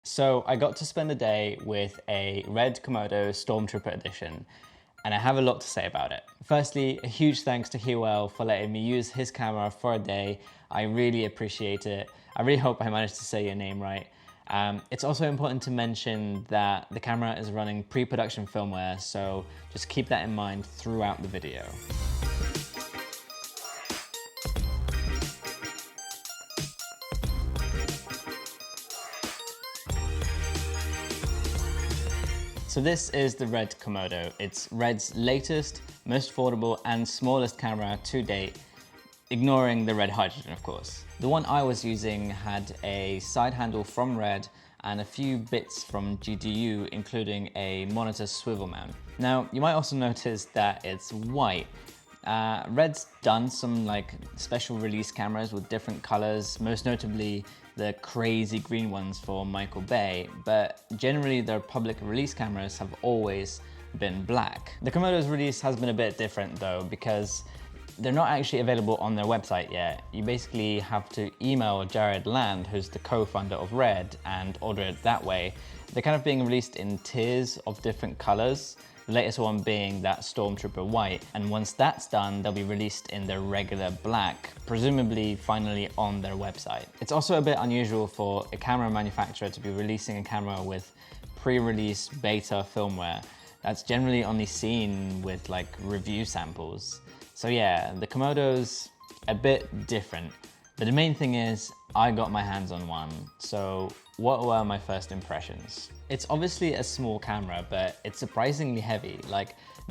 So I got to spend a day with a Red Komodo Stormtrooper edition, and I have a lot to say about it. Firstly, a huge thanks to Hywel for letting me use his camera for a day. I really appreciate it. I really hope I managed to say your name right. It's also important to mention that the camera is running pre-production firmware, so just keep that in mind throughout the video. So this is the Red Komodo. It's Red's latest, most affordable and smallest camera to date, ignoring the Red Hydrogen, of course. The one I was using had a side handle from Red and a few bits from GDU, including a monitor swivel mount. Now, you might also notice that it's white. Red's done some special release cameras with different colors, most notably the crazy green ones for Michael Bay, but generally their public release cameras have always been black. The Komodo's release has been a bit different though, because they're not actually available on their website yet. You basically have to email Jared Land, who's the co-founder of Red, and order it that way. They're kind of being released in tiers of different colors. The latest one being that Stormtrooper white, and once that's done, they'll be released in their regular black, presumably finally on their website. It's also a bit unusual for a camera manufacturer to be releasing a camera with pre-release beta firmware. That's generally only seen with review samples. So yeah, the Komodo's a bit different, but the main thing is I got my hands on one. So what were my first impressions? It's obviously a small camera, but it's surprisingly heavy,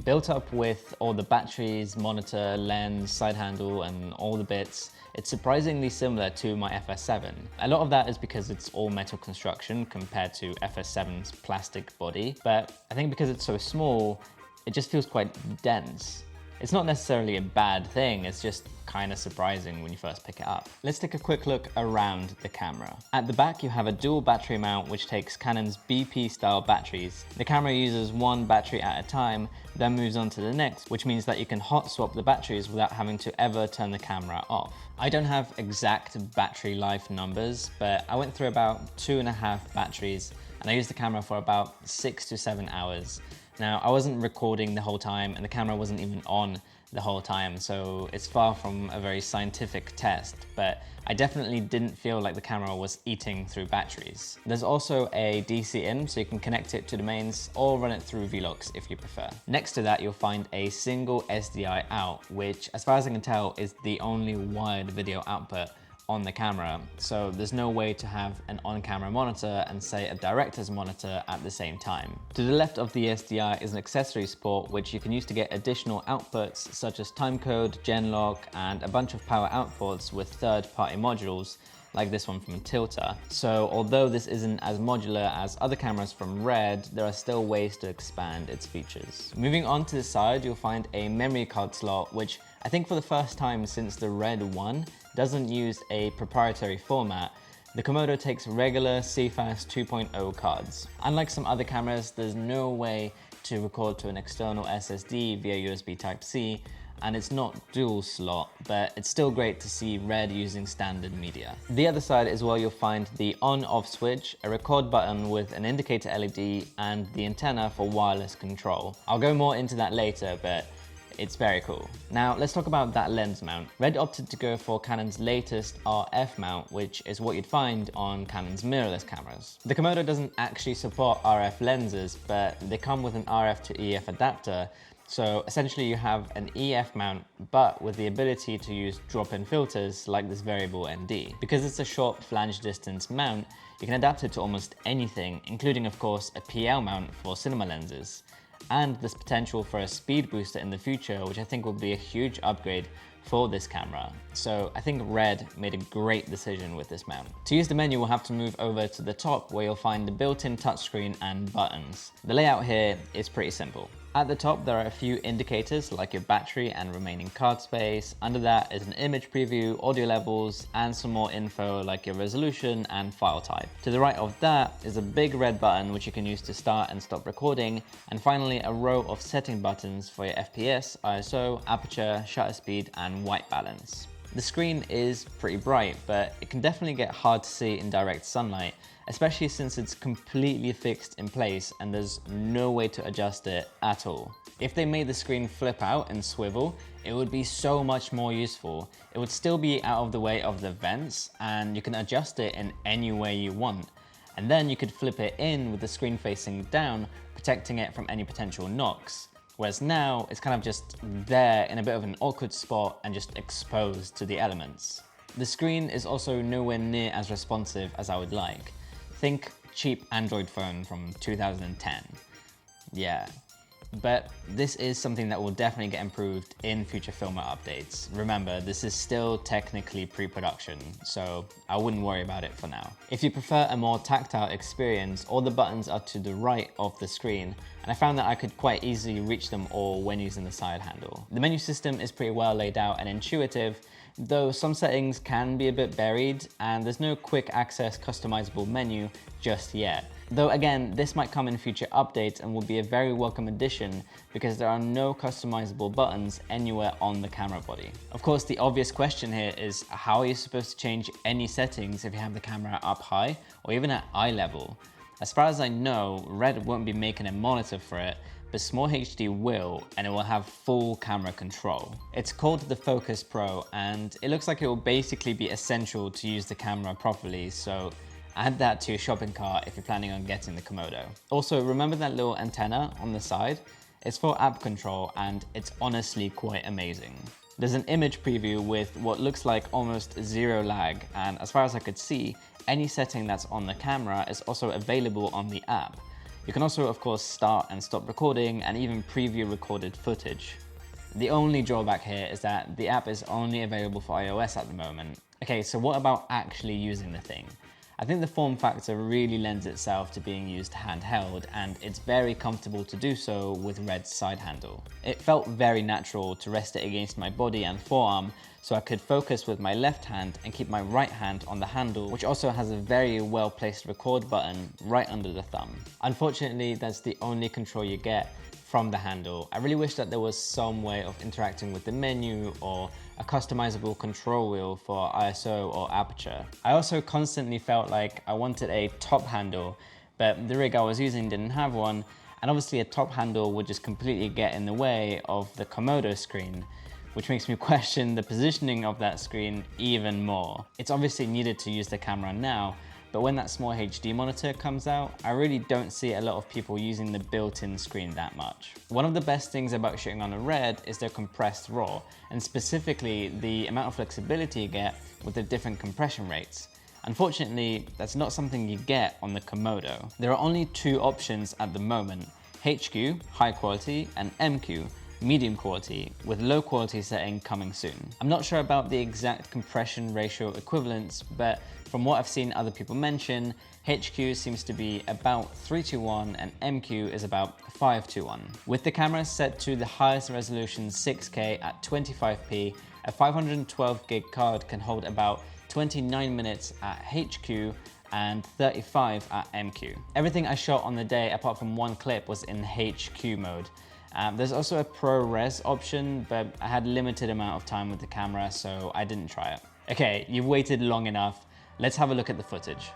built up with all the batteries, monitor, lens, side handle, and all the bits. It's surprisingly similar to my FS7. A lot of that is because it's all metal construction compared to FS7's plastic body, but I think because it's so small, it just feels quite dense. It's not necessarily a bad thing, it's just kind of surprising when you first pick it up. Let's take a quick look around the camera. At the back you have a dual battery mount which takes Canon's BP style batteries. The camera uses one battery at a time, then moves on to the next, which means that you can hot swap the batteries without having to ever turn the camera off. I don't have exact battery life numbers, but I went through about 2.5 batteries and I used the camera for about 6 to 7 hours. Now, I wasn't recording the whole time and the camera wasn't even on the whole time, so it's far from a very scientific test, but I definitely didn't feel like the camera was eating through batteries. There's also a DC in, so you can connect it to the mains or run it through Vlogs if you prefer. Next to that, you'll find a single SDI out, which, as far as I can tell, is the only wired video output on the camera, so there's no way to have an on-camera monitor and say a director's monitor at the same time. To the left of the SDI is an accessories port which you can use to get additional outputs such as timecode, genlock, and a bunch of power outputs with third-party modules like this one from Tilta. So although this isn't as modular as other cameras from Red, there are still ways to expand its features. Moving on to the side, you'll find a memory card slot, which I think for the first time since the Red 1 doesn't use a proprietary format. The Komodo takes regular CFast 2.0 cards. Unlike some other cameras, there's no way to record to an external SSD via USB Type-C, and it's not dual slot, but it's still great to see Red using standard media. The other side is where you'll find the on-off switch, a record button with an indicator LED, and the antenna for wireless control. I'll go more into that later, but it's very cool. Now let's talk about that lens mount. Red opted to go for Canon's latest RF mount, which is what you'd find on Canon's mirrorless cameras. The Komodo doesn't actually support RF lenses, but they come with an RF to EF adapter. So essentially you have an EF mount, but with the ability to use drop-in filters like this variable ND. Because it's a short flange distance mount, you can adapt it to almost anything, including of course a PL mount for cinema lenses. And there's potential for a speed booster in the future, which I think will be a huge upgrade for this camera. So I think Red made a great decision with this mount. To use the menu, we'll have to move over to the top where you'll find the built-in touchscreen and buttons. The layout here is pretty simple. At the top, there are a few indicators like your battery and remaining card space. Under that is an image preview, audio levels, and some more info like your resolution and file type. To the right of that is a big red button which you can use to start and stop recording, and finally a row of setting buttons for your FPS, ISO, aperture, shutter speed, and white balance. The screen is pretty bright, but it can definitely get hard to see in direct sunlight, especially since it's completely fixed in place and there's no way to adjust it at all. If they made the screen flip out and swivel, it would be so much more useful. It would still be out of the way of the vents and you can adjust it in any way you want. And then you could flip it in with the screen facing down, protecting it from any potential knocks. Whereas now it's kind of just there in a bit of an awkward spot and just exposed to the elements. The screen is also nowhere near as responsive as I would like. Think cheap Android phone from 2010. Yeah. But this is something that will definitely get improved in future firmware updates. Remember, this is still technically pre-production, so I wouldn't worry about it for now. If you prefer a more tactile experience, all the buttons are to the right of the screen, and I found that I could quite easily reach them all when using the side handle. The menu system is pretty well laid out and intuitive, though some settings can be a bit buried, and there's no quick access customizable menu just yet. Though again, this might come in future updates and will be a very welcome addition because there are no customizable buttons anywhere on the camera body. Of course, the obvious question here is how are you supposed to change any settings if you have the camera up high or even at eye level? As far as I know, Red won't be making a monitor for it, but Small HD will, and it will have full camera control. It's called the Focus Pro, and it looks like it will basically be essential to use the camera properly, so add that to your shopping cart if you're planning on getting the Komodo. Also, remember that little antenna on the side? It's for app control and it's honestly quite amazing. There's an image preview with what looks like almost zero lag, and as far as I could see, any setting that's on the camera is also available on the app. You can also, of course, start and stop recording and even preview recorded footage. The only drawback here is that the app is only available for iOS at the moment. Okay, so what about actually using the thing? I think the form factor really lends itself to being used handheld, and it's very comfortable to do so with Red's side handle. It felt very natural to rest it against my body and forearm so I could focus with my left hand and keep my right hand on the handle, which also has a very well placed record button right under the thumb. Unfortunately, that's the only control you get from the handle. I really wish that there was some way of interacting with the menu or a customizable control wheel for ISO or aperture. I also constantly felt like I wanted a top handle, but the rig I was using didn't have one, and obviously a top handle would just completely get in the way of the Komodo screen, which makes me question the positioning of that screen even more. It's obviously needed to use the camera now, but when that Small HD monitor comes out, I really don't see a lot of people using the built-in screen that much. One of the best things about shooting on a Red is their compressed RAW, and specifically the amount of flexibility you get with the different compression rates. Unfortunately, that's not something you get on the Komodo. There are only two options at the moment: HQ, high quality, and MQ, medium quality, with low quality setting coming soon. I'm not sure about the exact compression ratio equivalents, but from what I've seen other people mention, HQ seems to be about 3:1 and MQ is about 5:1. With the camera set to the highest resolution 6K at 25p, a 512 gig card can hold about 29 minutes at HQ and 35 at MQ. Everything I shot on the day, apart from one clip, was in HQ mode. There's also a ProRes option, but I had limited amount of time with the camera, so I didn't try it. Okay, you've waited long enough. Let's have a look at the footage.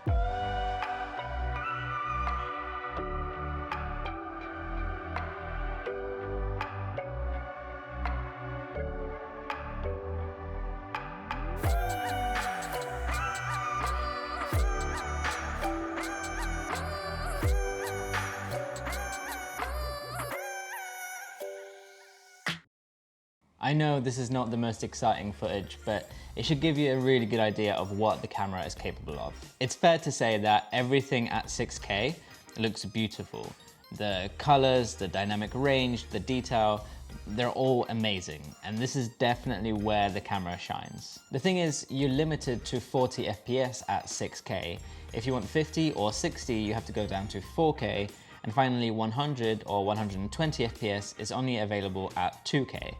I know this is not the most exciting footage, but it should give you a really good idea of what the camera is capable of. It's fair to say that everything at 6K looks beautiful. The colors, the dynamic range, the detail, they're all amazing, and this is definitely where the camera shines. The thing is, you're limited to 40 FPS at 6K. If you want 50 or 60, you have to go down to 4K, and finally 100 or 120 FPS is only available at 2K.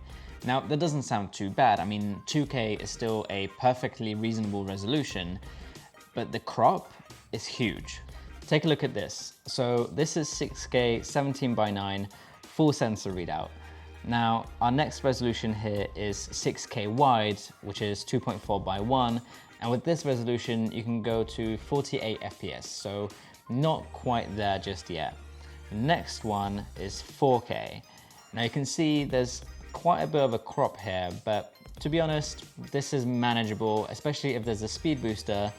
Now, that doesn't sound too bad. I mean, 2K is still a perfectly reasonable resolution, but the crop is huge. Take a look at this. So this is 6K 17:9 full sensor readout. Now, our next resolution here is 6K wide, which is 2.4:1, And with this resolution, you can go to 48 FPS, so not quite there just yet. The next one is 4K. Now you can see there's quite a bit of a crop here, but to be honest, this is manageable, especially if there's a speed booster.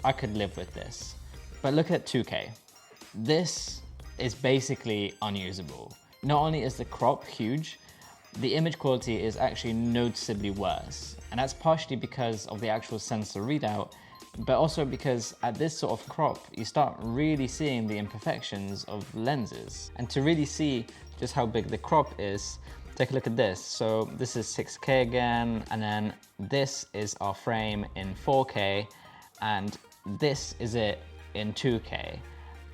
I could live with this. But look at 2K. This is basically unusable. Not only is the crop huge, the image quality is actually noticeably worse. And that's partially because of the actual sensor readout, but also because at this sort of crop, you start really seeing the imperfections of lenses. And to really see just how big the crop is, take a look at this. So this is 6K again, and then this is our frame in 4K, and this is it in 2K.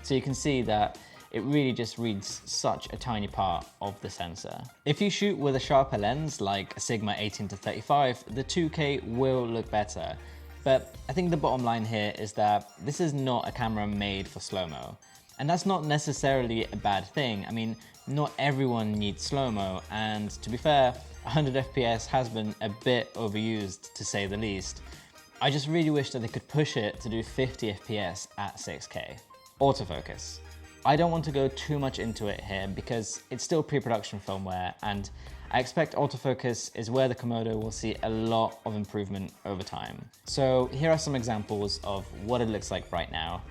So you can see that it really just reads such a tiny part of the sensor. If you shoot with a sharper lens, like a Sigma 18-35, the 2K will look better. But I think the bottom line here is that this is not a camera made for slow-mo. And that's not necessarily a bad thing. I mean, not everyone needs slow-mo, and to be fair, 100 FPS has been a bit overused, to say the least. I just really wish that they could push it to do 50 FPS at 6K. Autofocus. I don't want to go too much into it here because it's still pre-production firmware, and I expect autofocus is where the Komodo will see a lot of improvement over time. So here are some examples of what it looks like right now.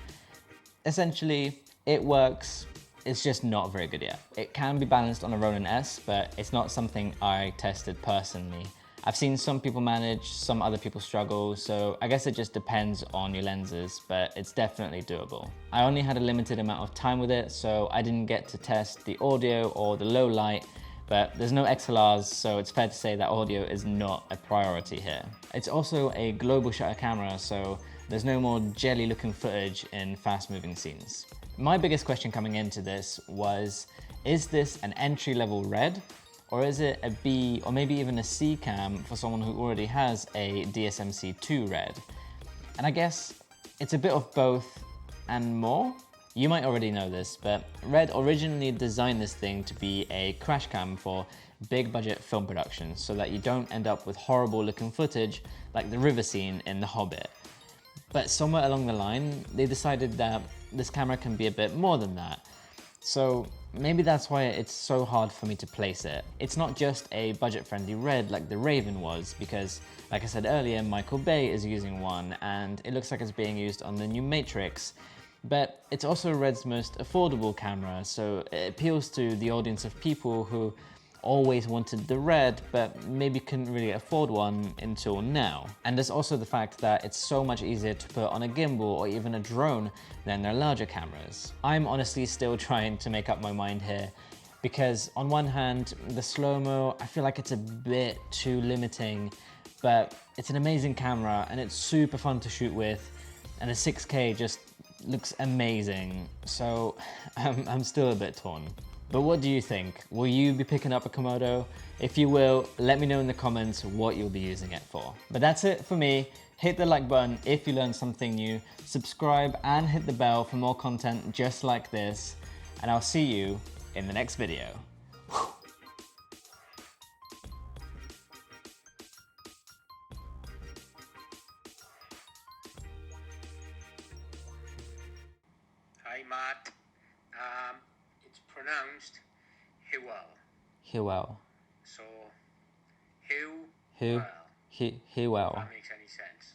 Essentially, it works, it's just not very good yet. It can be balanced on a Ronin S, but it's not something I tested personally. I've seen some people manage, some other people struggle, so I guess it just depends on your lenses, but it's definitely doable. I only had a limited amount of time with it, so I didn't get to test the audio or the low light, but there's no XLRs, so it's fair to say that audio is not a priority here. It's also a global shutter camera, so there's no more jelly looking footage in fast moving scenes. My biggest question coming into this was, is this an entry-level Red? Or is it a B or maybe even a C cam for someone who already has a DSMC2 Red? And I guess it's a bit of both and more. You might already know this, but Red originally designed this thing to be a crash cam for big budget film productions so that you don't end up with horrible looking footage like the river scene in The Hobbit. But somewhere along the line, they decided that this camera can be a bit more than that. So maybe that's why it's so hard for me to place it. It's not just a budget-friendly Red like the Raven was, because like I said earlier, Michael Bay is using one and it looks like it's being used on the new Matrix. But it's also Red's most affordable camera, so it appeals to the audience of people who always wanted the Red, but maybe couldn't really afford one until now. And there's also the fact that it's so much easier to put on a gimbal or even a drone than their larger cameras. I'm honestly still trying to make up my mind here, because on one hand, the slow-mo, I feel like it's a bit too limiting, but it's an amazing camera and it's super fun to shoot with, and the 6K just looks amazing. So I'm still a bit torn. But what do you think? Will you be picking up a Komodo? If you will, let me know in the comments what you'll be using it for. But that's it for me. Hit the like button if you learned something new, subscribe and hit the bell for more content just like this, and I'll see you in the next video. Hi Matt, it's pronounced Hywel. Hywel. So, Hywel. Hywel. If that makes any sense.